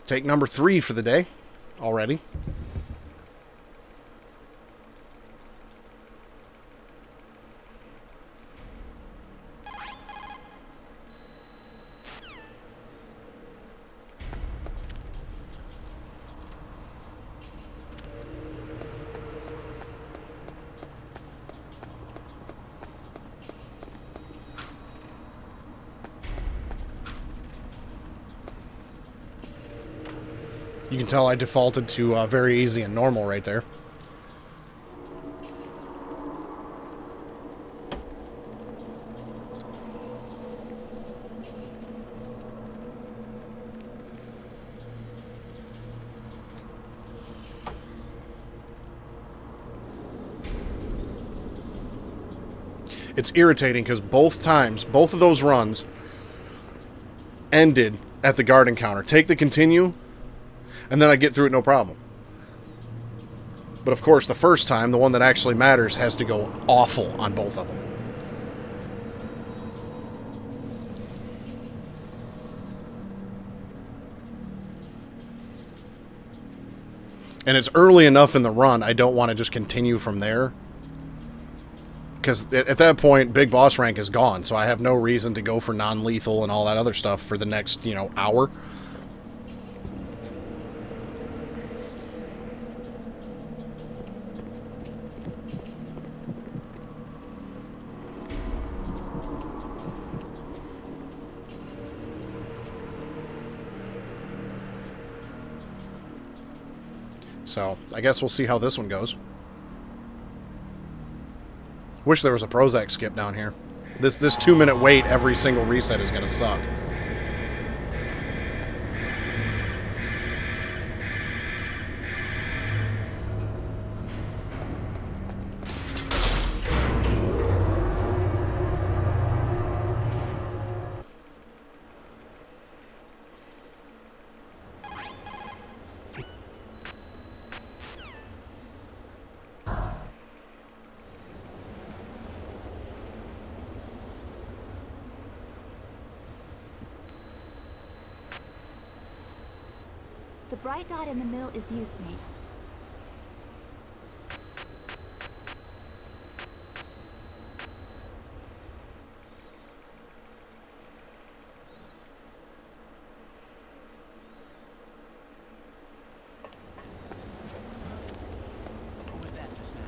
Take number 3 for the day already. You can tell I defaulted to very easy and normal right there. It's irritating because both of those runs ended at the guard encounter. Take the continue, and then I get through it no problem. But of course, the first time, the one that actually matters, has to go awful on both of them. And it's early enough in the run, I don't want to just continue from there. Because at that point, big boss rank is gone, so I have no reason to go for non-lethal and all that other stuff for the next, hour. So, I guess we'll see how this one goes. Wish there was a Prozac skip down here. This 2-minute wait every single reset is going to suck. The bright dot in the middle is you, Snake. What was that just now?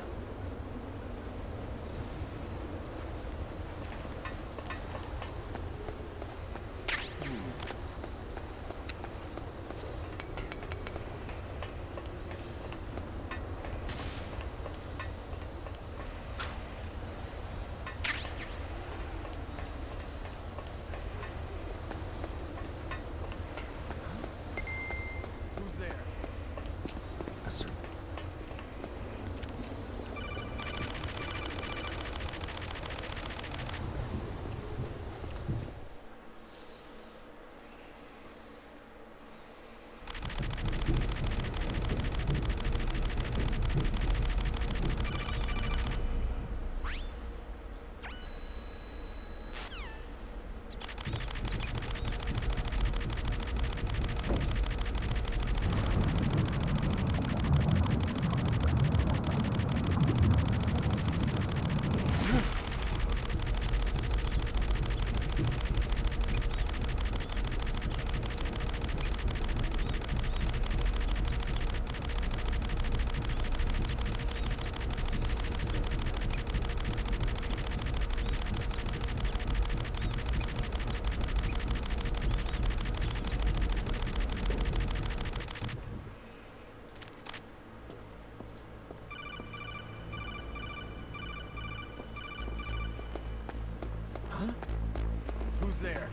Who's there?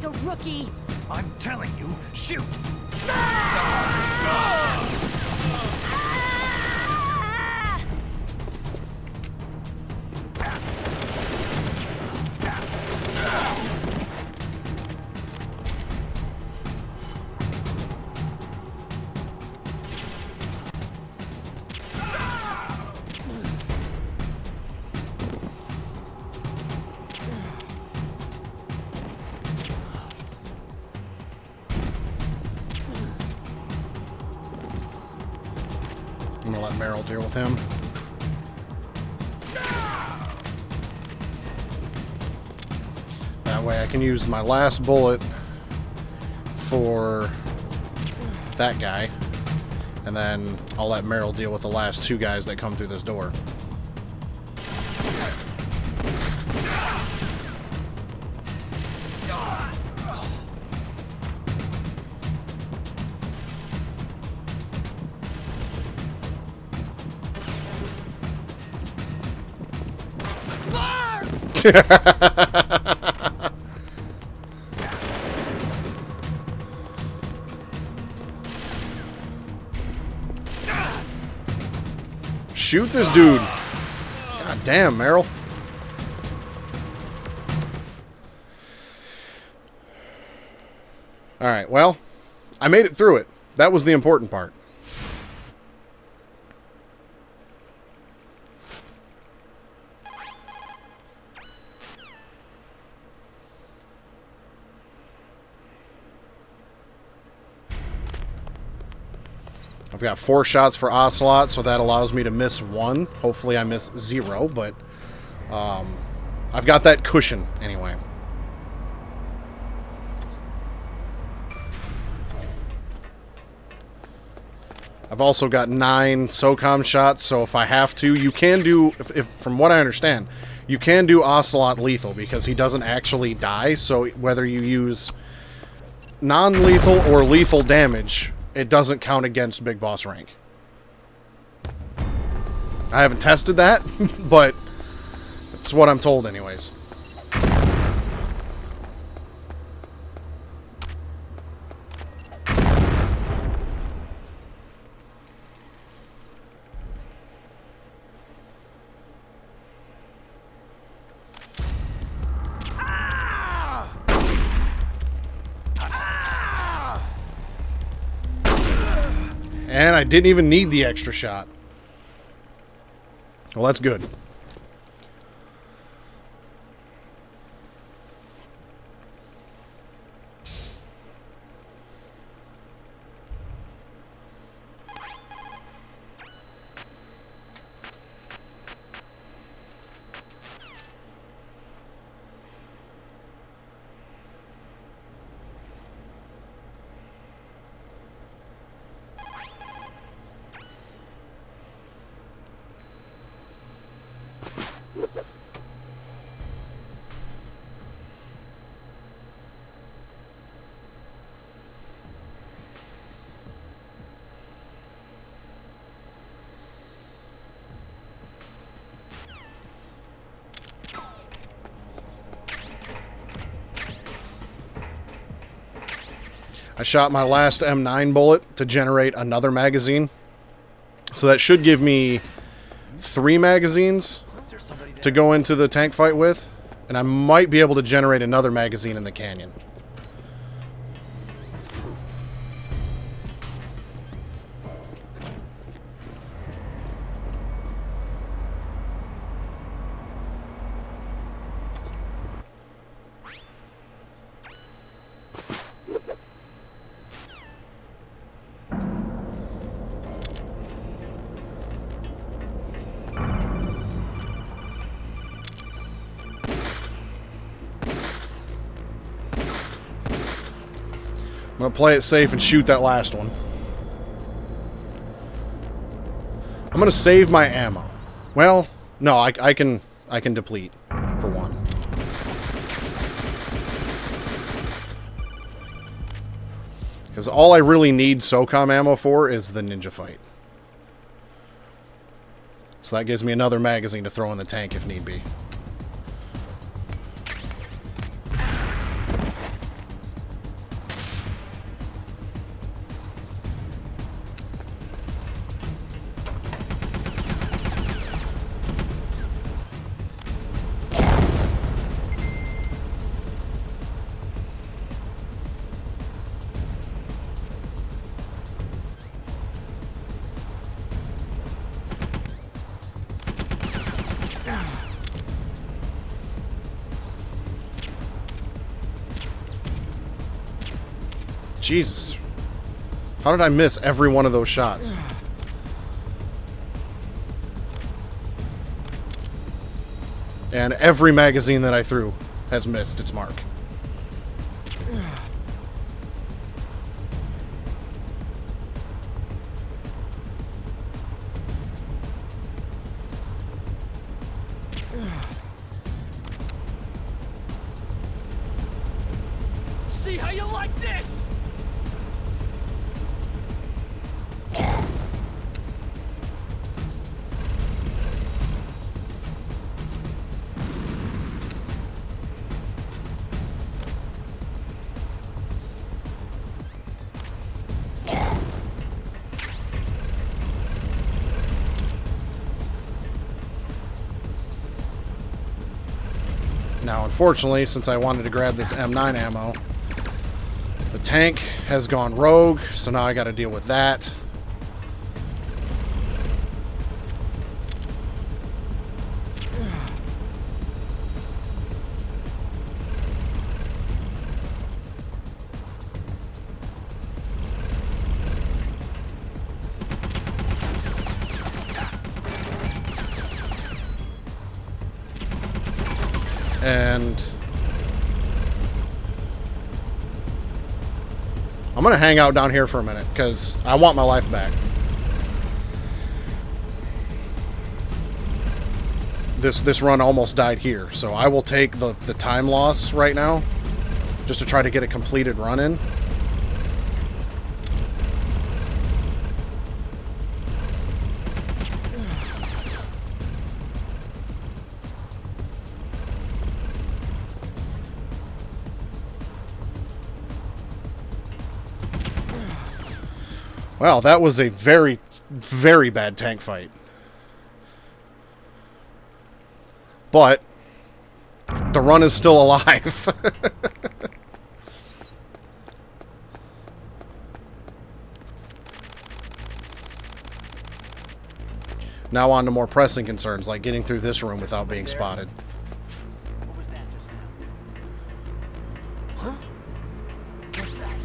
like a rookie. I'm telling you, shoot! I'm gonna let Meryl deal with him. That way I can use my last bullet for that guy. And then I'll let Meryl deal with the last two guys that come through this door. Shoot this dude. God damn, Meryl. Alright, well, I made it through it. That was the important part. I've got 4 shots for Ocelot, so that allows me to miss 1. Hopefully I miss 0, but I've got that cushion anyway. I've also got 9 SOCOM shots, so if I have to, you can do, if from what I understand, you can do Ocelot lethal because he doesn't actually die, so whether you use non-lethal or lethal damage, it doesn't count against Big Boss rank. I haven't tested that, but it's what I'm told anyways. And I didn't even need the extra shot. Well, that's good. I shot my last M9 bullet to generate another magazine. So that should give me 3 magazines to go into the tank fight with. And I might be able to generate another magazine in the canyon. I'm going to play it safe and shoot that last one. I'm going to save my ammo. Well, no, I can deplete for one. Because all I really need SOCOM ammo for is the ninja fight. So that gives me another magazine to throw in the tank if need be. Jesus. How did I miss every one of those shots? And every magazine that I threw has missed its mark. See how you like this? Now, unfortunately, since I wanted to grab this M9 ammo, the tank has gone rogue, so now I got to deal with that. And I'm going to hang out down here for a minute because I want my life back. This run almost died here, so I will take the time loss right now just to try to get a completed run in. Well, that was a very, very bad tank fight. But the run is still alive. Now on to more pressing concerns, like getting through this room without being spotted. What was that just now? Huh? What's that?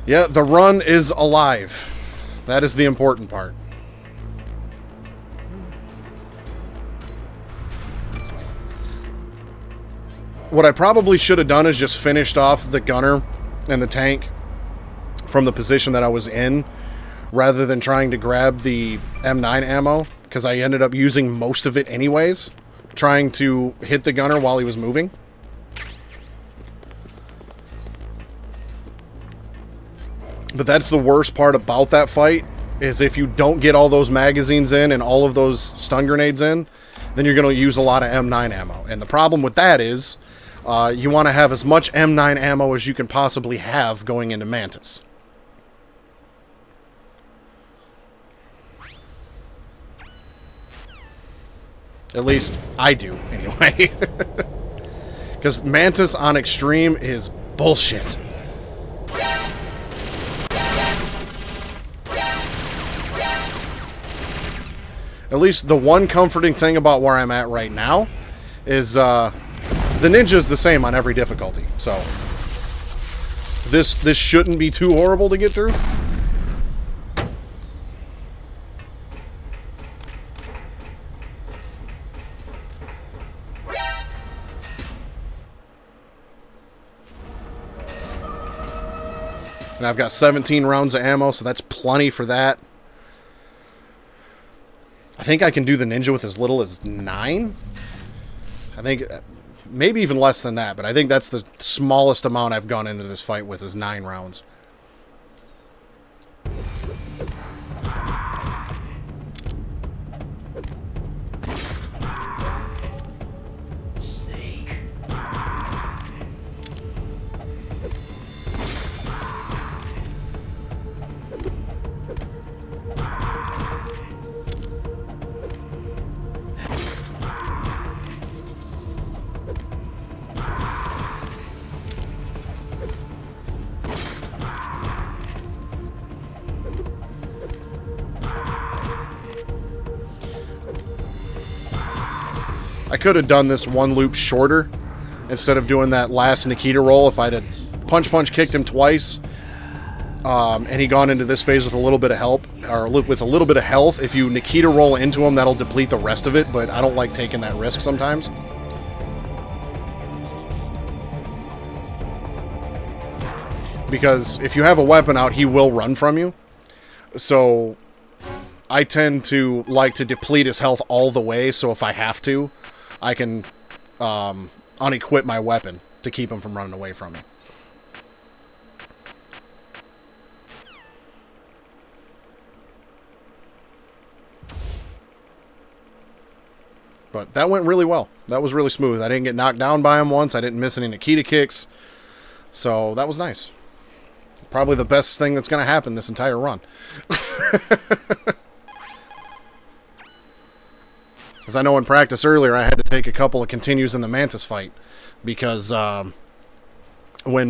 Yeah, the run is alive. That is the important part. What I probably should have done is just finished off the gunner and the tank from the position that I was in, rather than trying to grab the M9 ammo, because I ended up using most of it anyways, trying to hit the gunner while he was moving. But that's the worst part about that fight, is if you don't get all those magazines in and all of those stun grenades in, then you're going to use a lot of M9 ammo. And the problem with that is, you want to have as much M9 ammo as you can possibly have going into Mantis. At least I do, anyway. Because Mantis on Extreme is bullshit. At least the one comforting thing about where I'm at right now is the ninja's the same on every difficulty. So this shouldn't be too horrible to get through. And I've got 17 rounds of ammo, so that's plenty for that. I think I can do the ninja with as little as 9. I think maybe even less than that, but I think that's the smallest amount I've gone into this fight with, is 9 rounds. I could have done this one loop shorter instead of doing that last Nikita roll if I'd have punch kicked him twice. And he gone into this phase with a little bit of help, or with a little bit of health. If you Nikita roll into him, that'll deplete the rest of it, but I don't like taking that risk sometimes. Because if you have a weapon out, he will run from you. So I tend to like to deplete his health all the way, so if I have to, I can unequip my weapon to keep him from running away from me. But that went really well. That was really smooth. I didn't get knocked down by him once. I didn't miss any Nikita kicks. So that was nice. Probably the best thing that's going to happen this entire run. Because I know in practice earlier I had to take a couple of continues in the Mantis fight. Because when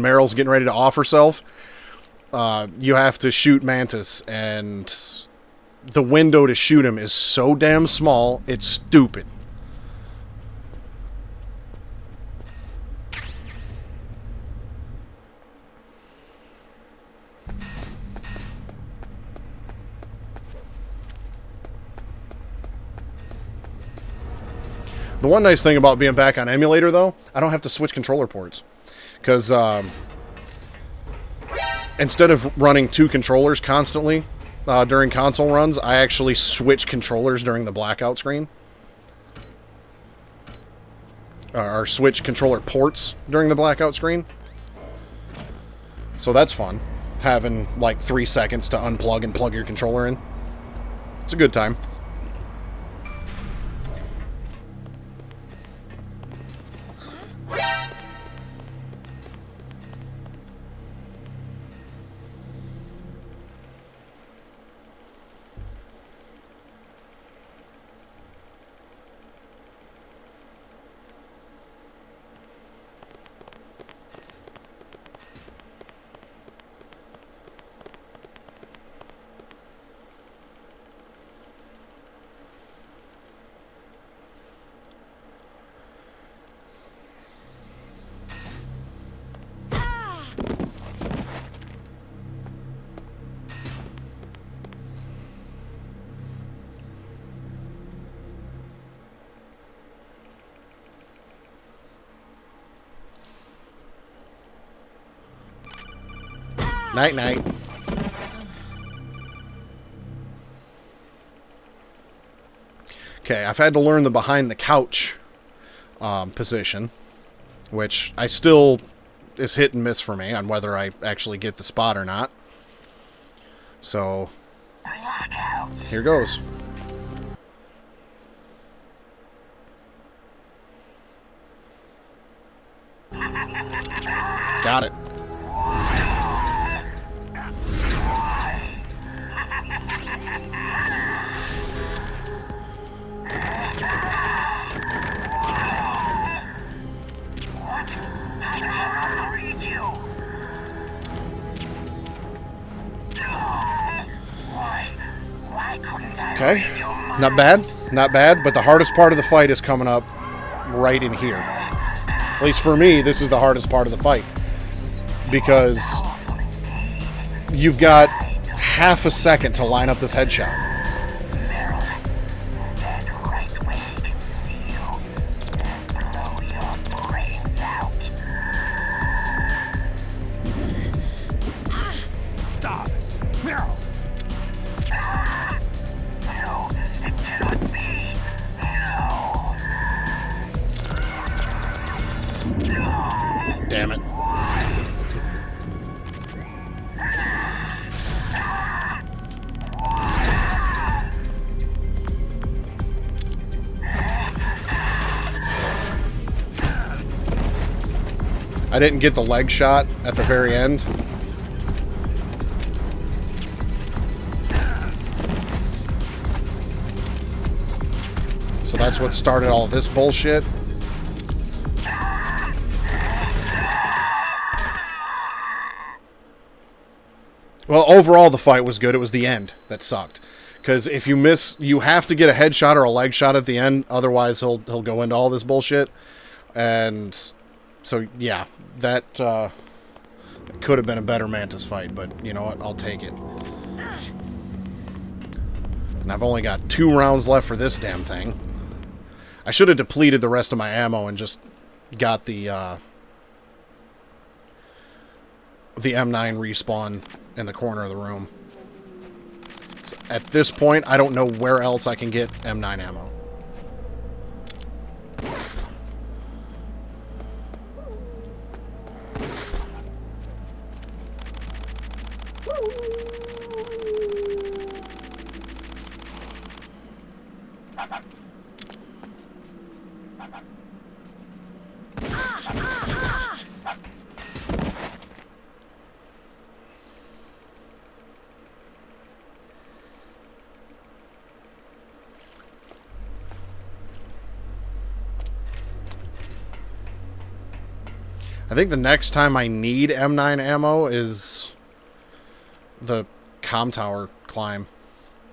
Meryl's getting ready to off herself, you have to shoot Mantis. And the window to shoot him is so damn small, it's stupid. The one nice thing about being back on Emulator, though, I don't have to switch controller ports. Because instead of running 2 controllers constantly during console runs, I actually switch controllers during the blackout screen. Or switch controller ports during the blackout screen. So that's fun. Having like 3 seconds to unplug and plug your controller in. It's a good time. Night-night. Okay, I've had to learn the behind the couch position, which I still is hit and miss for me on whether I actually get the spot or not. So, here goes. Got it. Okay, not bad, not bad, but the hardest part of the fight is coming up right in here. At least for me, this is the hardest part of the fight. Because you've got half a second to line up this headshot. Damn it. I didn't get the leg shot at the very end. So that's what started all of this bullshit. Well, overall, the fight was good. It was the end that sucked. Because if you miss, you have to get a headshot or a leg shot at the end. Otherwise, he'll go into all this bullshit. And so, yeah, that It could have been a better Mantis fight, but you know what? I'll take it. And I've only got 2 rounds left for this damn thing. I should have depleted the rest of my ammo and just got the M9 respawn in the corner of the room. So at this point, I don't know where else I can get M9 ammo. I think the next time I need M9 ammo is the comm tower climb,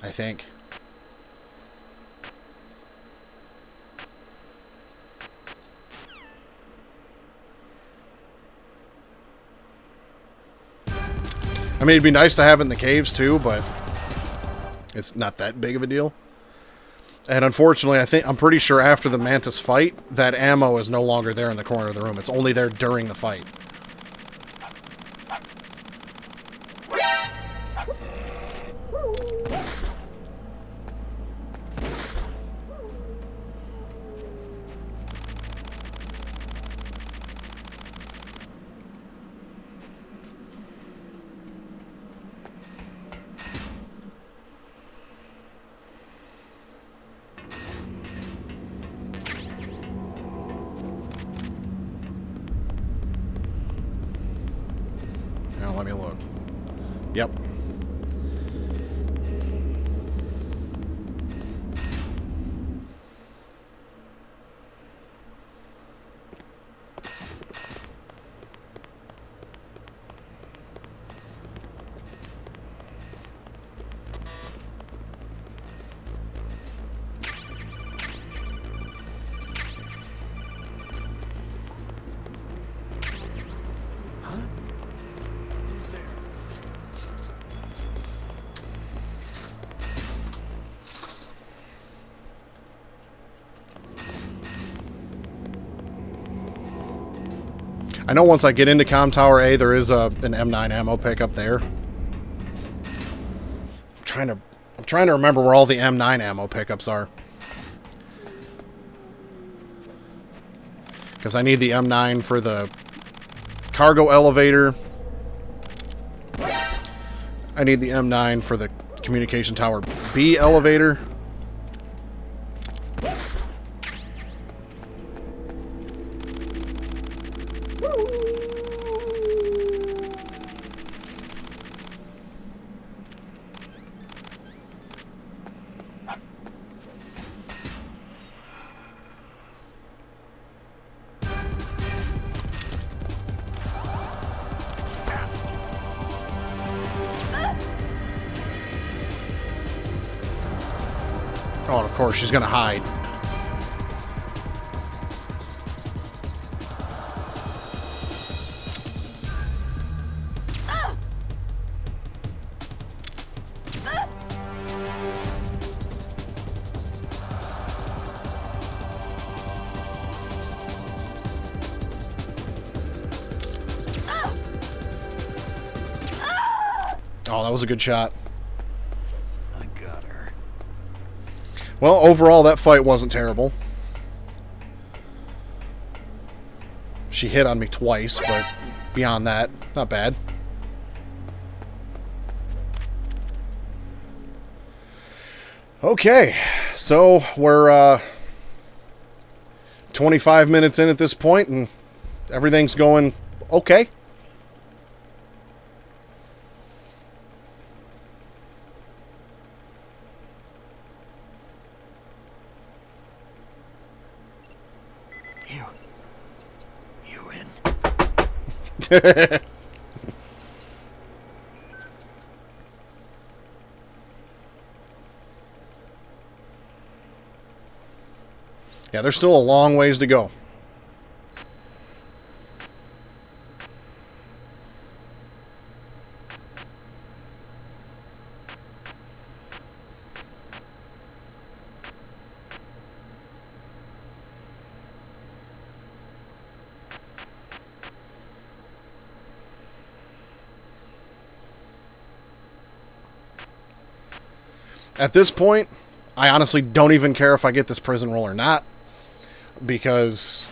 I think. I mean, it'd be nice to have it in the caves too, but it's not that big of a deal. And unfortunately, I'm pretty sure after the Mantis fight, that ammo is no longer there in the corner of the room. It's only there during the fight. Now let me load. Yep. I know once I get into Comm Tower A, there is an M9 ammo pickup there. I'm trying to remember where all the M9 ammo pickups are. Because I need the M9 for the cargo elevator. I need the M9 for the communication tower B elevator. Oh, and of course, she's gonna hide. Oh, that was a good shot. I got her. Well, overall, that fight wasn't terrible. She hit on me twice, but beyond that, not bad. Okay, so we're 25 minutes in at this point, and everything's going okay. You in? Yeah, there's still a long ways to go. At this point, I honestly don't even care if I get this prison roll or not. Because,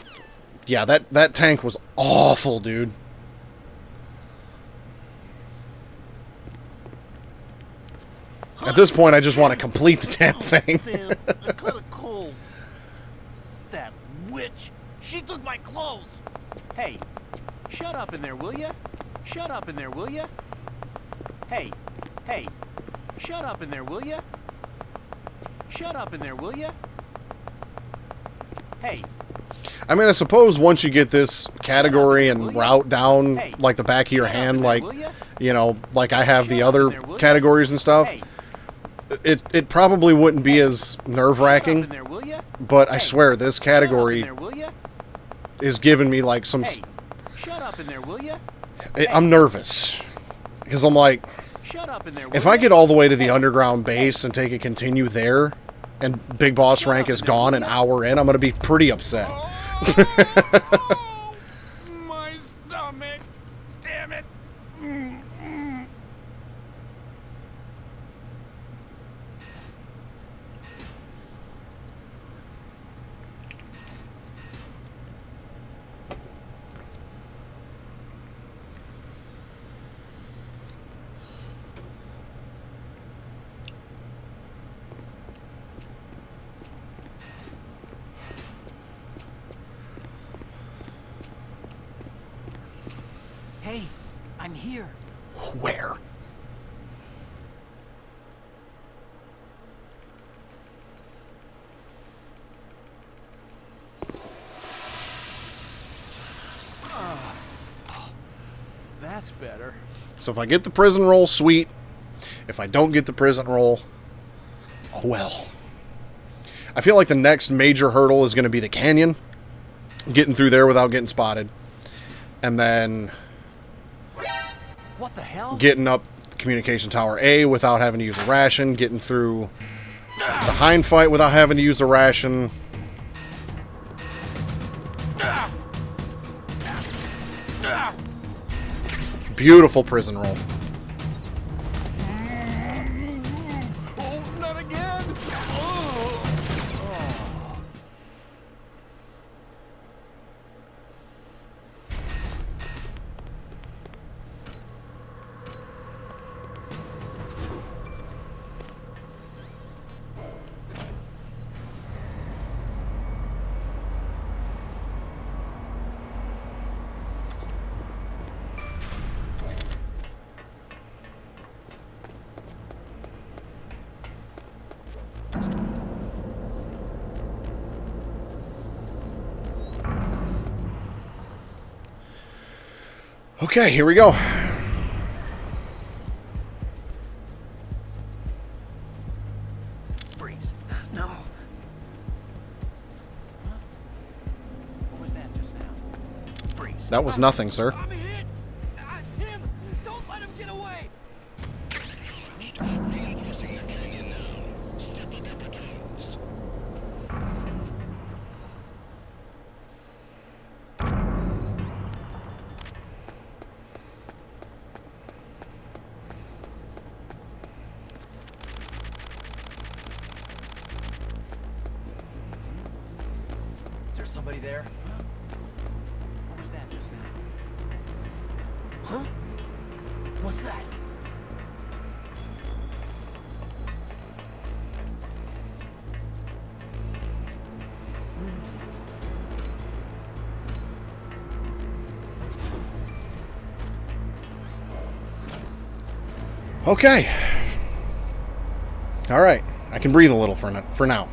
yeah, that tank was awful, dude. At this point, I just want to complete the damn thing. Damn, I caught a cold. That witch. She took my clothes. Hey, shut up in there, will ya? Shut up in there, will ya? Hey, hey, shut up in there, will ya? Shut up in there, will ya? Hey. I mean, I suppose once you get this category and route down like the back of your hand, like, you know, like I have the other categories and stuff, it probably wouldn't be as nerve-wracking, but I swear this category is giving me like some... I'm nervous, because I'm like, if I get all the way to the underground base and take a continue there, and Big Boss rank is gone an hour in, I'm going to be pretty upset. Oh, my stomach. Damn it. Hey, I'm here. Where? That's better. So if I get the prison roll, sweet. If I don't get the prison roll, oh well. I feel like the next major hurdle is going to be the canyon. Getting through there without getting spotted. And then What the hell? getting up Communication Tower A without having to use a ration. Getting through the hind fight without having to use a ration. Beautiful prison roll. Oh, not again. Oh. Okay, here we go. Freeze. No. What was that just now? Freeze. That was nothing, sir. I'm hit. It's him. Don't let him get away. Is there somebody there? What was that just now? Huh? What's that? Okay. All right. I can breathe a little for now.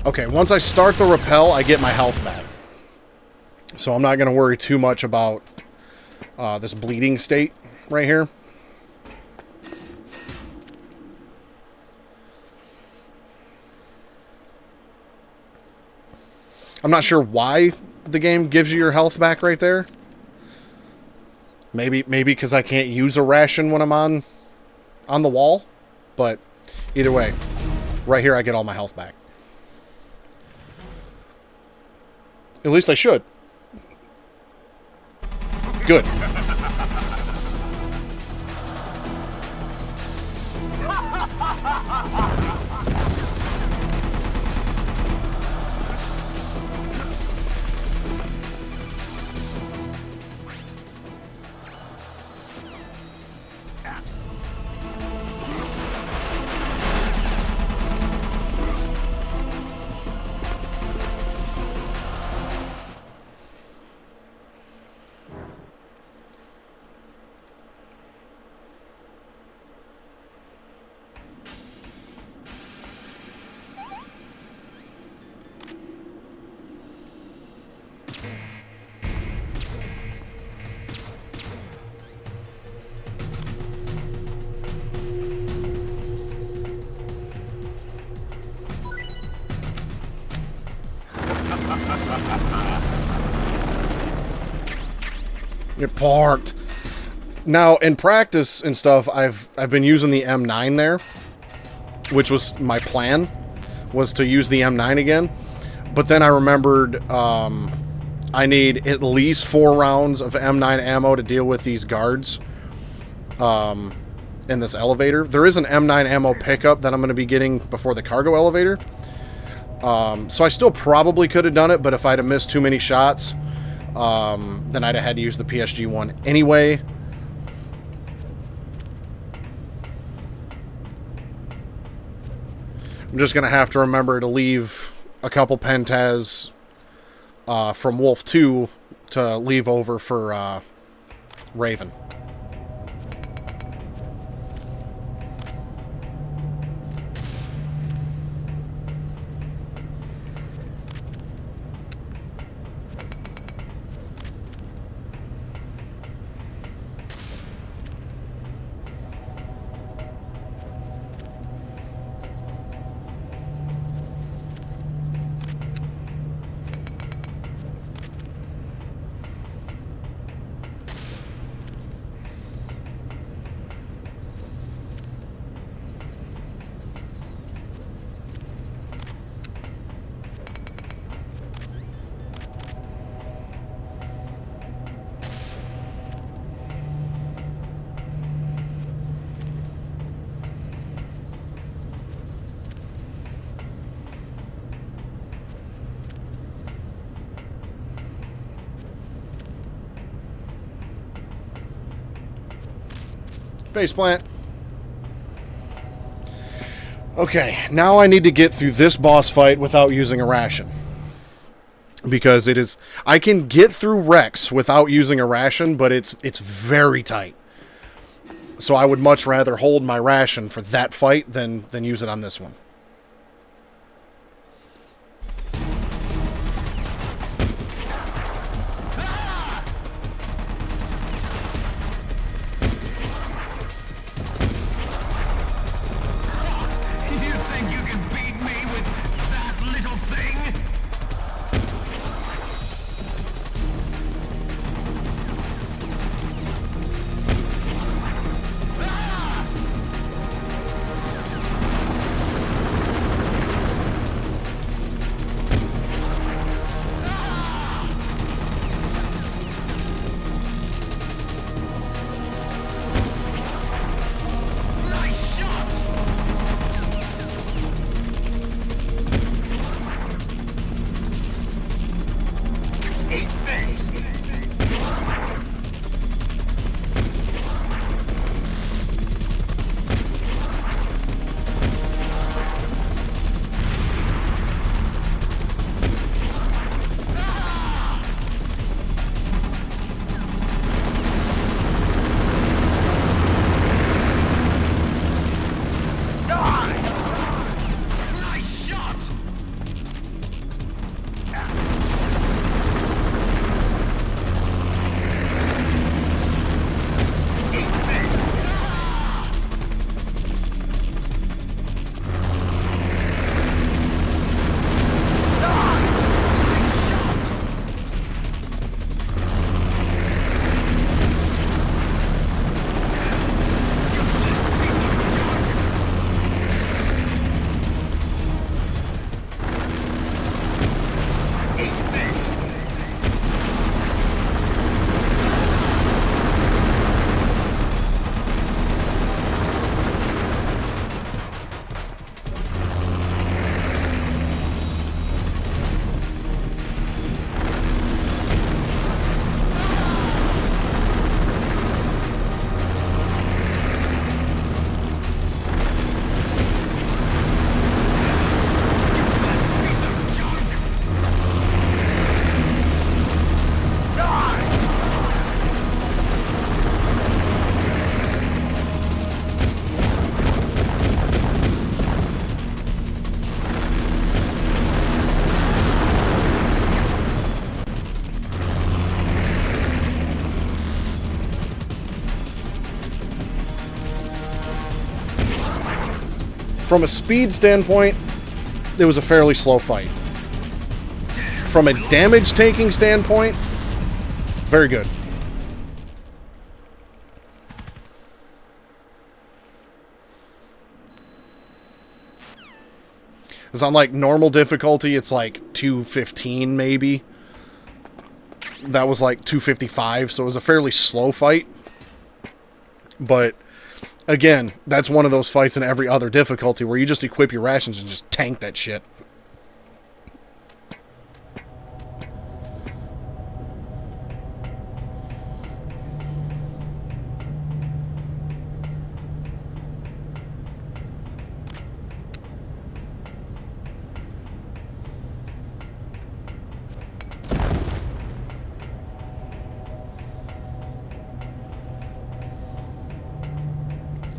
Okay, once I start the rappel, I get my health back. So I'm not going to worry too much about this bleeding state right here. I'm not sure why the game gives you your health back right there. Maybe because I can't use a ration when I'm on the wall. But either way, right here I get all my health back. At least I should. Good. Get parked. Now, in practice and stuff, I've been using the M9 there, which was my plan, was to use the M9 again. But then I remembered I need at least 4 rounds of M9 ammo to deal with these guards in this elevator. There is an M9 ammo pickup that I'm going to be getting before the cargo elevator. So I still probably could have done it, but if I'd have missed too many shots, then I'd have had to use the PSG one anyway. I'm just going to have to remember to leave a couple pentas from Wolf 2 to leave over for Raven. Faceplant. Okay, now I need to get through this boss fight without using a ration. Because it is... I can get through Rex without using a ration, but it's very tight. So I would much rather hold my ration for that fight than use it on this one. From a speed standpoint, it was a fairly slow fight. From a damage-taking standpoint, very good. Because on, like, normal difficulty, it's, like, 215, maybe. That was, like, 255, so it was a fairly slow fight. But, again, that's one of those fights in every other difficulty where you just equip your rations and just tank that shit.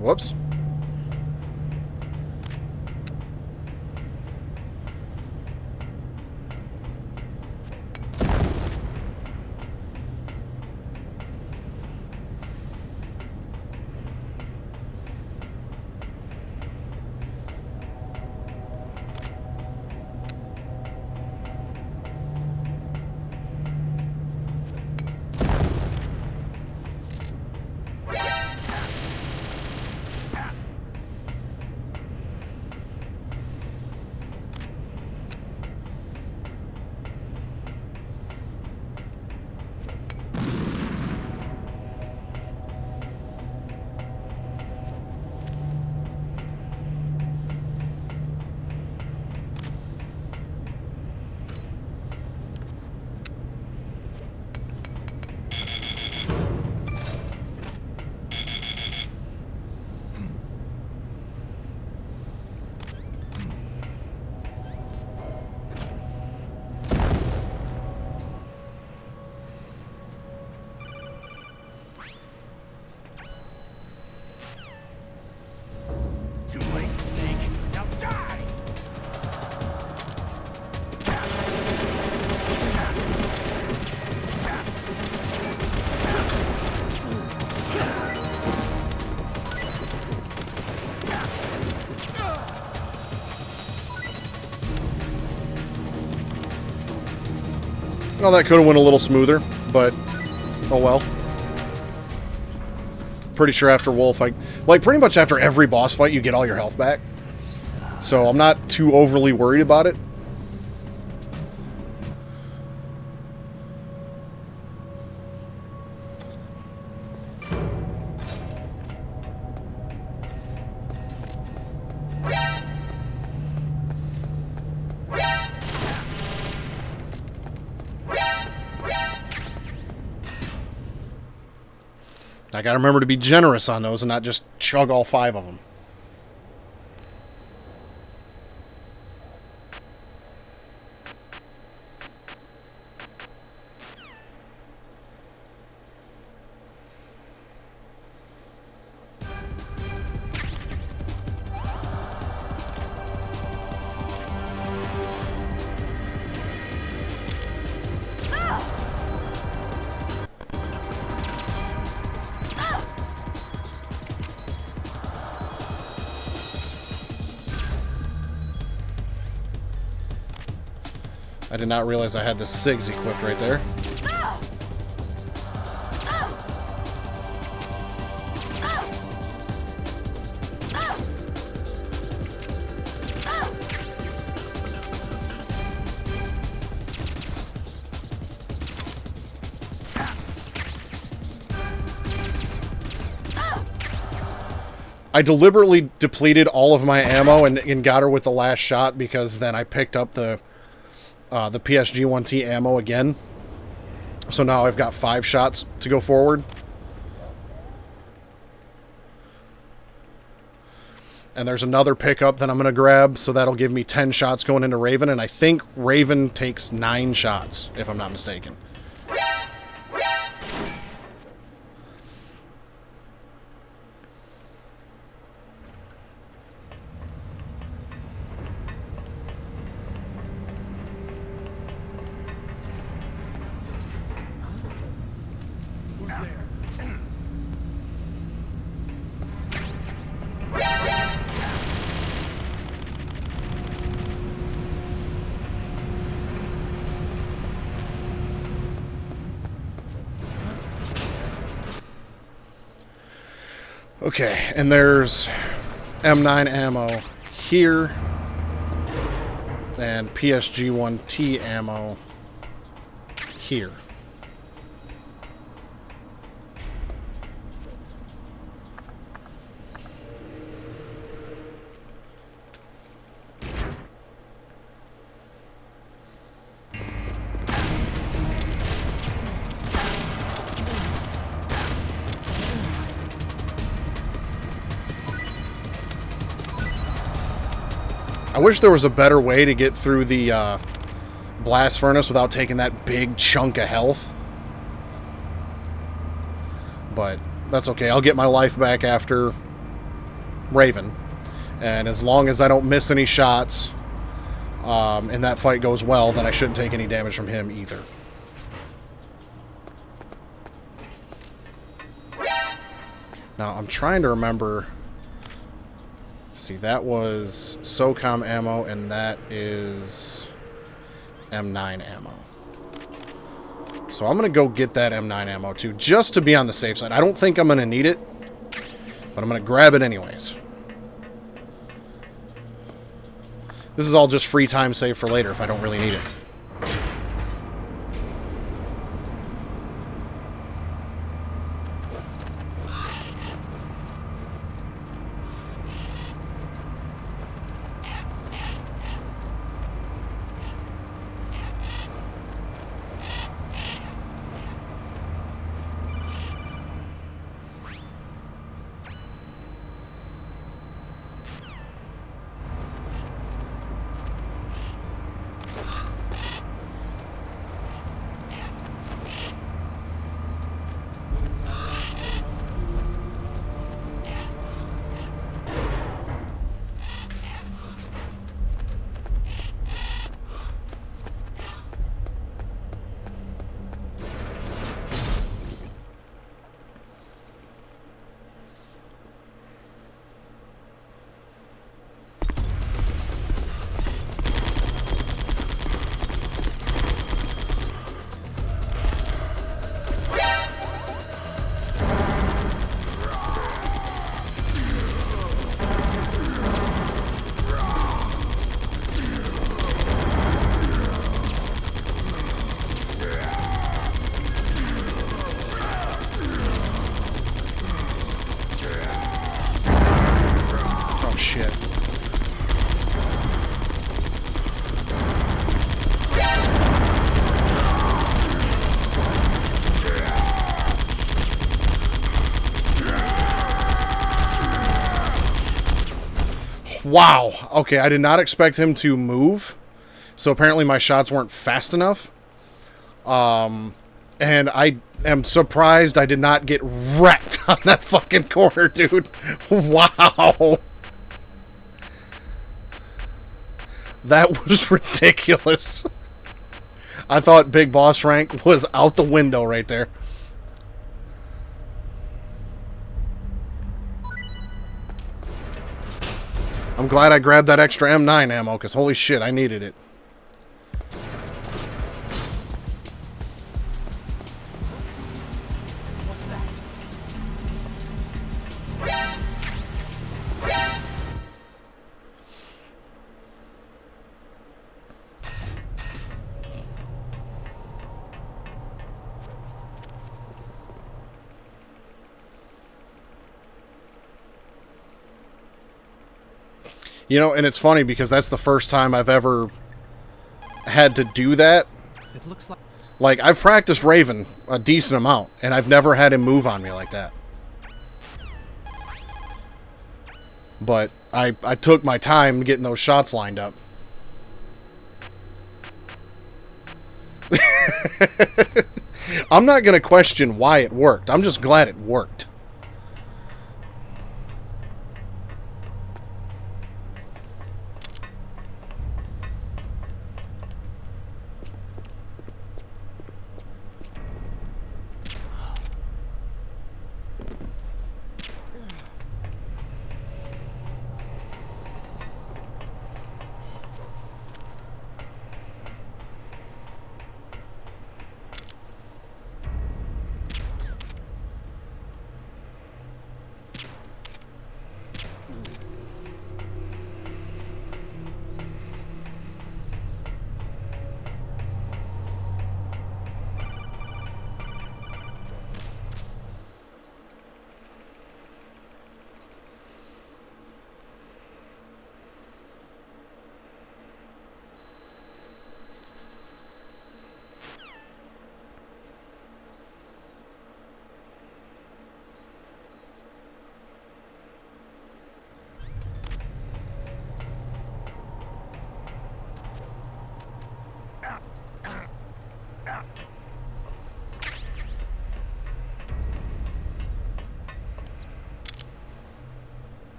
Whoops. Too late, Snake. Now die! Well, that could have went a little smoother, but oh well. Pretty sure after Wolf, like pretty much after every boss fight, you get all your health back. So I'm not too overly worried about it. I gotta remember to be generous on those and not just chug all 5 of them. I did not realize I had the SIGs equipped right there. I deliberately depleted all of my ammo and got her with the last shot because then I picked up the PSG-1T ammo again. So now I've got 5 shots to go forward. And there's another pickup that I'm going to grab, so that'll give me 10 shots going into Raven, and I think Raven takes 9 shots, if I'm not mistaken. Okay, and there's M9 ammo here. And PSG-1T ammo here. I wish there was a better way to get through the blast furnace without taking that big chunk of health. But that's okay. I'll get my life back after Raven. And as long as I don't miss any shots and that fight goes well, then I shouldn't take any damage from him either. Now, I'm trying to remember... See, that was SOCOM ammo, and that is M9 ammo. So I'm going to go get that M9 ammo, too, just to be on the safe side. I don't think I'm going to need it, but I'm going to grab it anyways. This is all just free time saved for later if I don't really need it. Wow. Okay, I did not expect him to move. So apparently my shots weren't fast enough. And I am surprised I did not get wrecked on that fucking corner, dude. Wow. That was ridiculous. I thought Big Boss rank was out the window right there. I'm glad I grabbed that extra M9 ammo, because holy shit, I needed it. What's that? You know, and it's funny because that's the first time I've ever had to do that. It looks like... Like, I've practiced Raven a decent amount, and I've never had him move on me like that. But I took my time getting those shots lined up. I'm not going to question why it worked. I'm just glad it worked.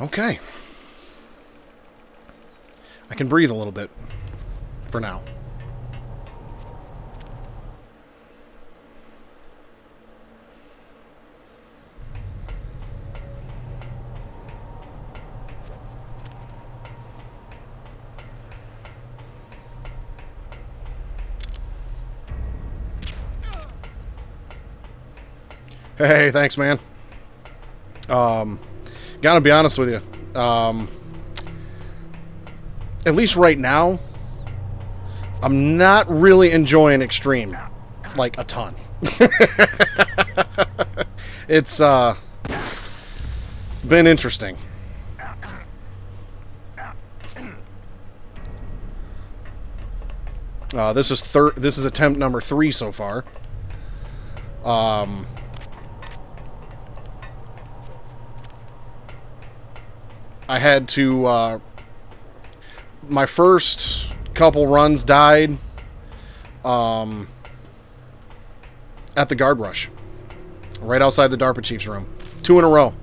Okay. I can breathe a little bit. For now. Hey, thanks, man. Gotta be honest with you. At least right now, I'm not really enjoying Extreme. Like, a ton. It's been interesting. This is attempt number 3 so far. I had to, my first couple runs died, at the guard rush. Right outside the DARPA chief's room. 2 in a row.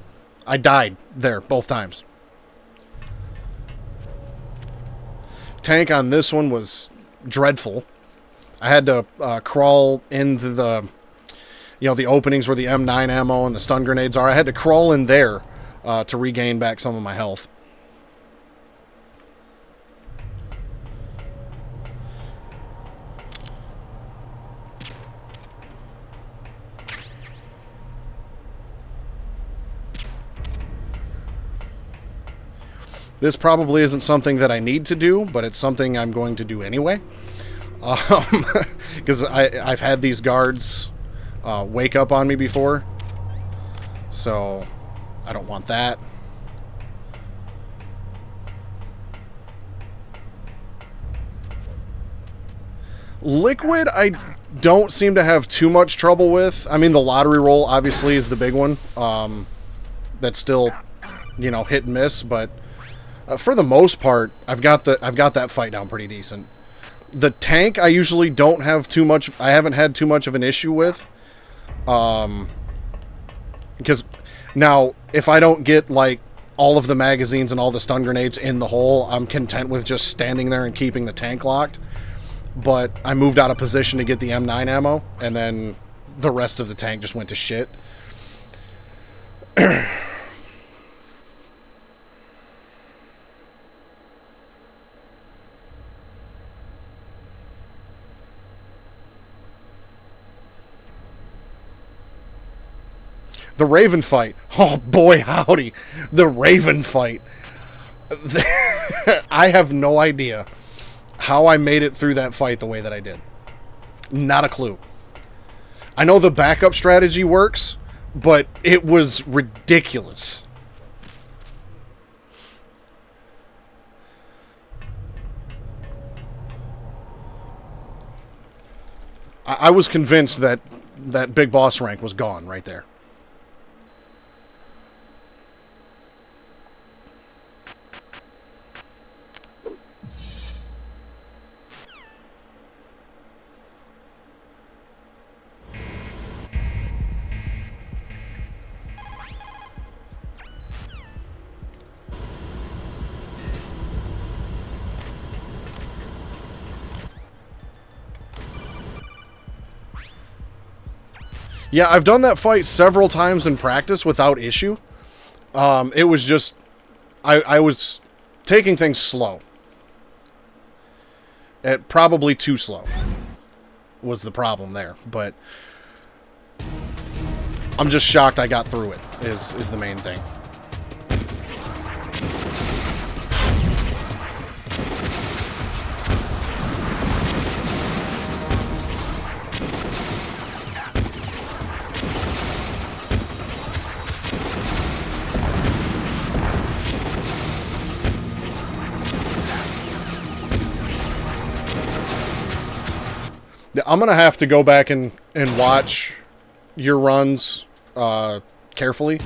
I died there both times. Tank on this one was dreadful. I had to, crawl into the, the openings where the M9 ammo and the stun grenades are. I had to crawl in there to regain back some of my health. This probably isn't something that I need to do, but it's something I'm going to do anyway. Because I've had these guards wake up on me before. So I don't want that. Liquid, I don't seem to have too much trouble with. I mean, the lottery roll obviously is the big one. That's still, hit and miss, but for the most part, I've got that fight down pretty decent. The tank, I usually don't have too much. I haven't had too much of an issue with. Because now, if I don't get like all of the magazines and all the stun grenades in the hole, I'm content with just standing there and keeping the tank locked. But I moved out of position to get the M9 ammo, and then the rest of the tank just went to shit. The Raven fight. Oh, boy, howdy. The Raven fight. I have no idea how I made it through that fight the way that I did. Not a clue. I know the backup strategy works, but it was ridiculous. I was convinced that big boss rank was gone right there. Yeah, I've done that fight several times in practice without issue. It was just... I was taking things slow. Probably too slow was the problem there. But I'm just shocked I got through it, is the main thing. I'm going to have to go back and watch your runs carefully.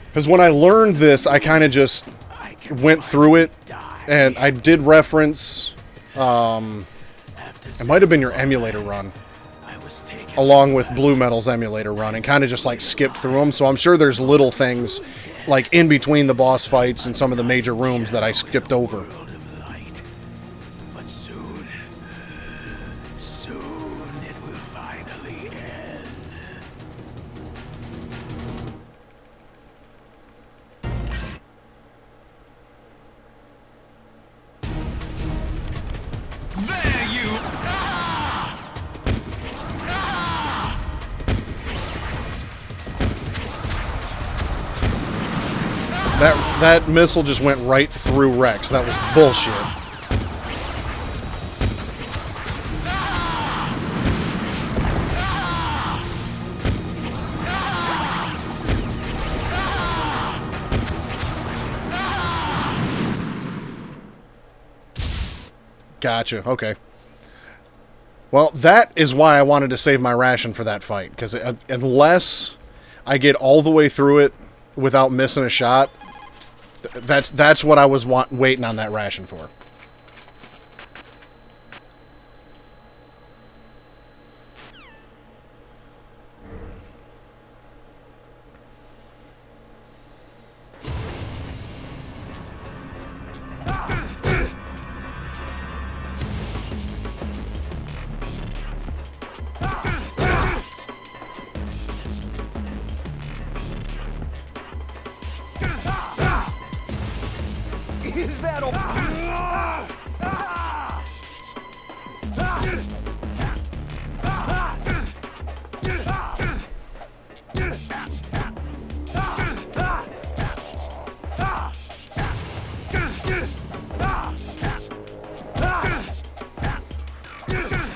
Because when I learned this, I kind of just went through it. And I did reference... it might have been your emulator run. Along with Blue Metal's emulator run. And kind of just like skipped through them. So I'm sure there's little things like in between the boss fights and some of the major rooms that I skipped over. World of light. But soon it will finally end. There you That missile just went right through Rex. That was bullshit. Gotcha. Okay. Well, that is why I wanted to save my ration for that fight, because unless I get all the way through it without missing a shot, that's what I was waiting on that ration for. Is that all?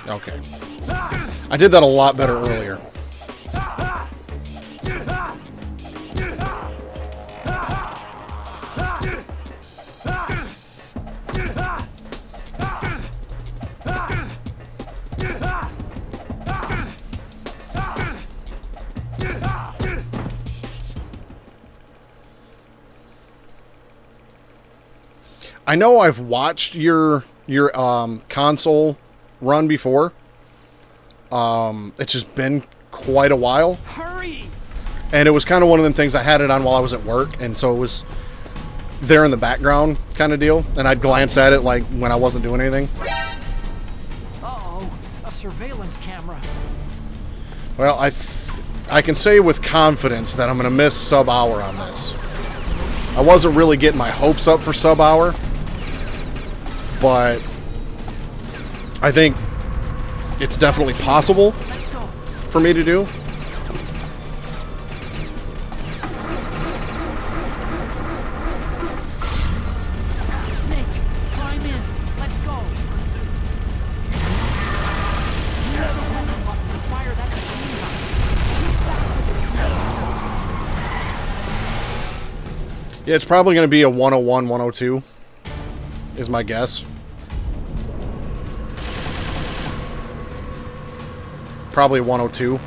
Okay. I did that a lot better earlier. I know I've watched your console run before. It's just been quite a while. Hurry! And it was kind of one of them things, I had it on while I was at work, and so it was there in the background kind of deal, and I'd glance at it like when I wasn't doing anything. Uh-oh, a surveillance camera. Well, I can say with confidence that I'm going to miss sub-hour on this. I wasn't really getting my hopes up for sub-hour, but I think it's definitely possible Let's go. for me to do. Snake, climb in. Let's go. Use the weapon button to fire that machine gun. Shoot back with the trigger. Yeah, it's probably going to be a 101, 102, is my guess. Probably 102.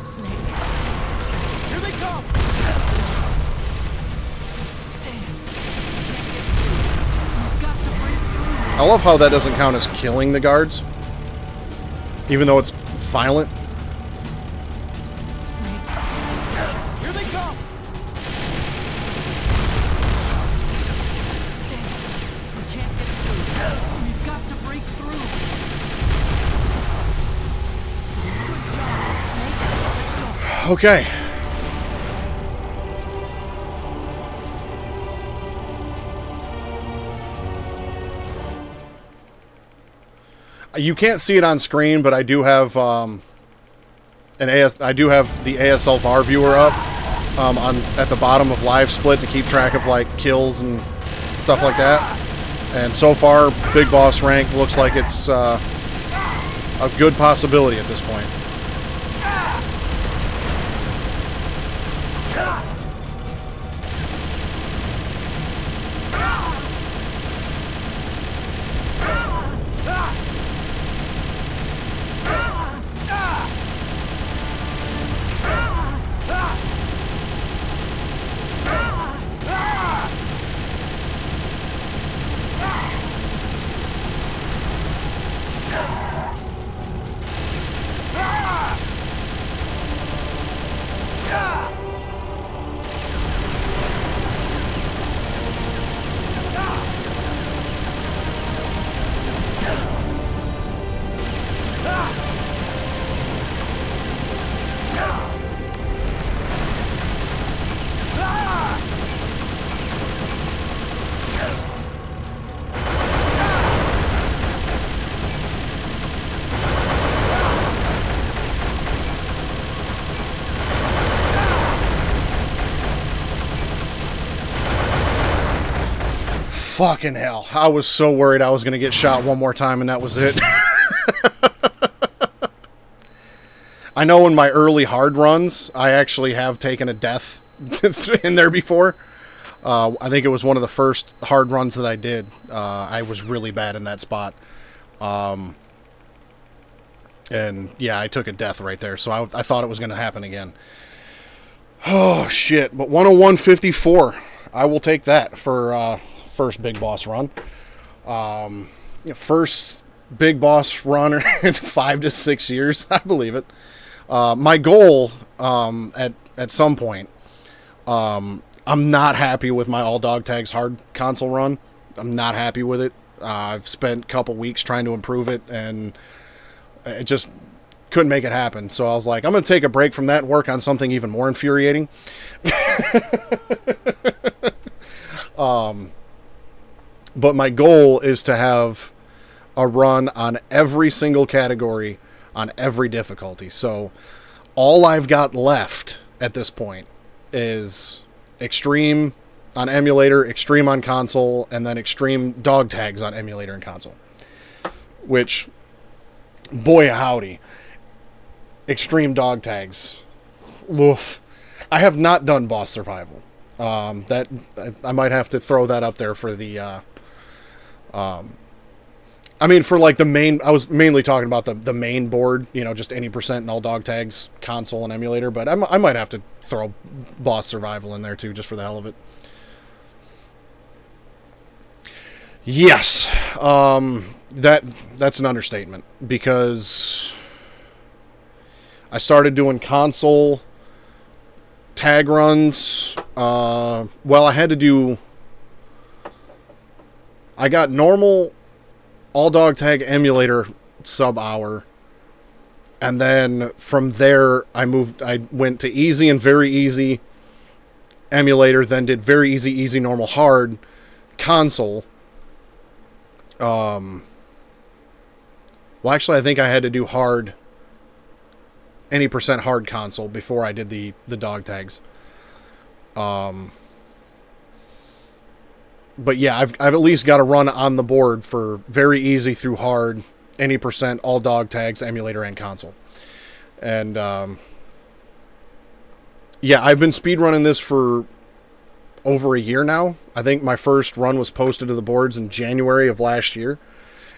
Snake. Here they come. Damn. You've got to break through. I love how that doesn't count as killing the guards, even though it's violent. Snake. Here they come. Damn. We can't get through. We've got to break through. Good job, Snake. Let's go. Okay. You can't see it on screen, but I do have I do have the ASLR viewer up at the bottom of Live Split to keep track of like kills and stuff like that. And so far, Big Boss rank looks like it's a good possibility at this point. Fucking hell. I was so worried I was going to get shot one more time and that was it. I know in my early hard runs, I actually have taken a death in there before. I think it was one of the first hard runs that I did. I was really bad in that spot. And yeah, I took a death right there, so I thought it was going to happen again. Oh, shit. But 101.54. I will take that for first Big Boss run. First Big Boss run in 5 to 6 years. I believe it. My goal at some point, I'm not happy with my All Dog Tags hard console run. I'm not happy with it. I've spent a couple weeks trying to improve it, and it just couldn't make it happen. So I was like, I'm going to take a break from that and work on something even more infuriating. But my goal is to have a run on every single category on every difficulty. So all I've got left at this point is Extreme on emulator, Extreme on console, and then Extreme dog tags on emulator and console. Which, boy howdy, Extreme dog tags. Oof. I have not done boss survival. That I might have to throw that up there for the I mean, for like the main, I was mainly talking about the main board, you know, just any percent and all dog tags, console and emulator, but I might have to throw boss survival in there too, just for the hell of it. Yes, that's an understatement, because I started doing console tag runs. Well, I got normal all dog tag emulator sub hour, and then from there I went to easy and very easy emulator, then did very easy normal hard console. Well, actually I think I had to do hard, any percent hard console before I did the dog tags. But yeah, I've at least got a run on the board for very easy through hard, any percent, all dog tags, emulator, and console. And yeah, I've been speedrunning this for over a year now. I think my first run was posted to the boards in January of last year,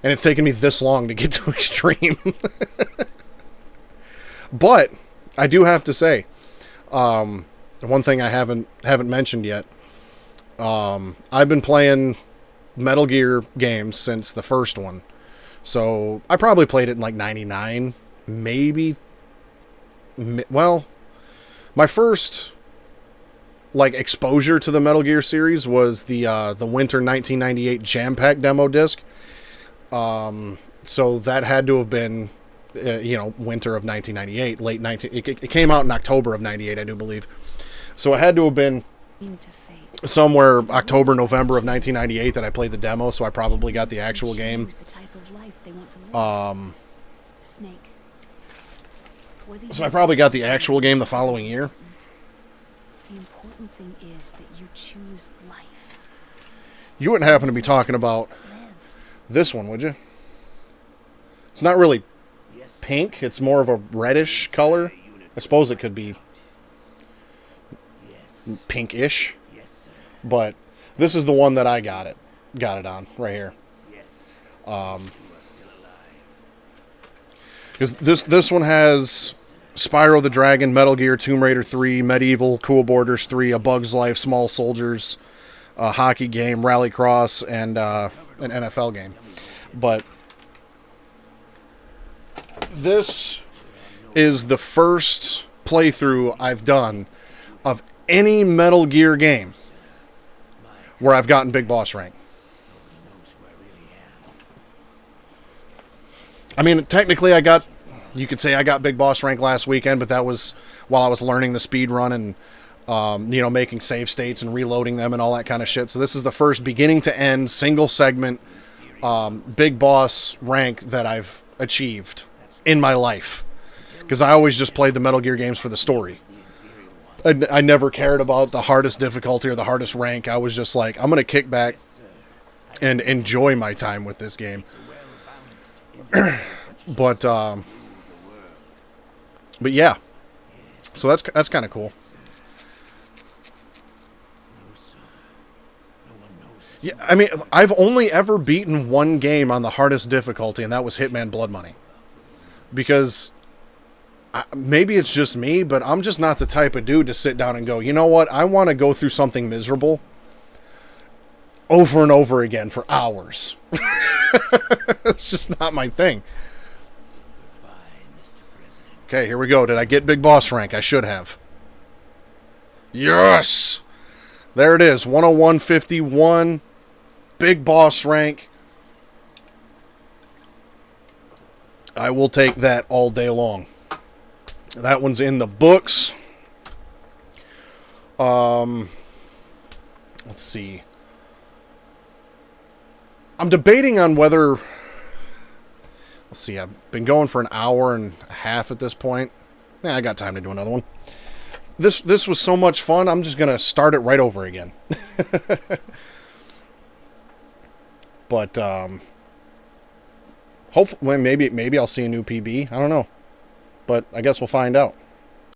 and it's taken me this long to get to Extreme. But I do have to say, one thing I haven't mentioned yet. I've been playing Metal Gear games since the first one. So I probably played it in like 99, maybe. Well, my first like exposure to the Metal Gear series was the winter 1998 Jam Pack demo disc. So that had to have been winter of 1998, late 19. It came out in October of 98, I do believe. So it had to have been somewhere October, November of 1998 that I played the demo, so I probably got the actual game. So I probably got the actual game the following year. The important thing is that you choose life. You wouldn't happen to be talking about this one, would you? It's not really pink. It's more of a reddish color. I suppose it could be pinkish. But this is the one that I got it on right here. Because this one has Spyro the Dragon, Metal Gear, Tomb Raider 3, Medieval, Cool Borders 3, A Bug's Life, Small Soldiers, a hockey game, Rallycross, and an NFL game. But this is the first playthrough I've done of any Metal Gear game where I've gotten Big Boss rank. I mean, technically you could say I got Big Boss rank last weekend, but that was while I was learning the speed run and, making save states and reloading them and all that kind of shit. So this is the first beginning to end, single segment, Big Boss rank that I've achieved in my life. Because I always just played the Metal Gear games for the story. I never cared about the hardest difficulty or the hardest rank. I was just like, I'm going to kick back, and enjoy my time with this game. But yeah, so that's kind of cool. Yeah, I mean, I've only ever beaten one game on the hardest difficulty, and that was Hitman Blood Money. Because maybe it's just me, but I'm just not the type of dude to sit down and go, you know what, I want to go through something miserable over and over again for hours. It's just not my thing. Okay, here we go. Did I get Big Boss rank? I should have. Yes! There it is. 101.51. Big Boss rank. I will take that all day long. That one's in the books. Let's see. I'm debating on whether... Let's see, I've been going for an hour and a half at this point. I got time to do another one. This was so much fun, I'm just going to start it right over again. But, hopefully, maybe I'll see a new PB. I don't know. But I guess we'll find out.